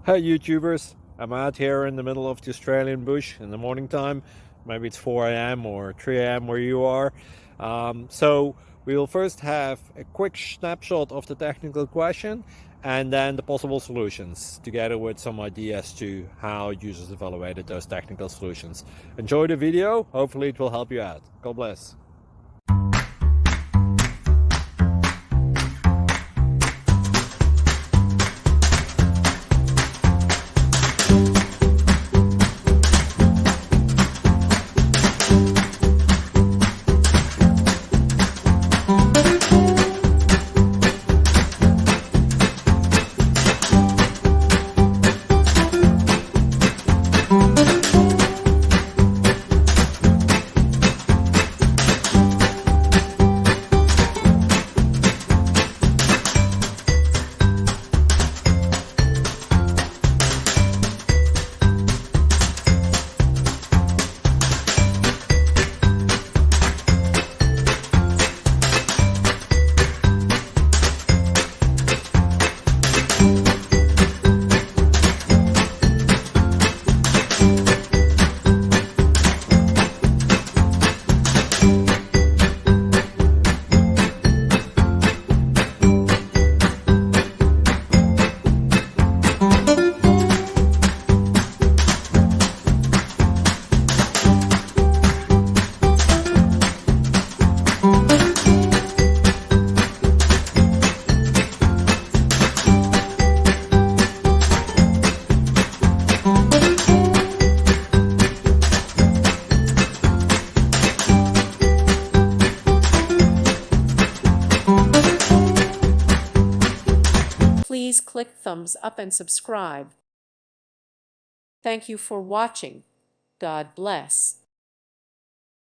Hey YouTubers, I'm out here in the middle of the Australian bush in the morning time. Maybe it's 4 a.m. or 3 a.m. where you are. So we'll first have a quick snapshot of the technical question and then the possible solutions, together with some ideas to how users evaluated those technical solutions. Enjoy the video, hopefully it will help you out. God bless. Please click thumbs up and subscribe. Thank you for watching. God bless.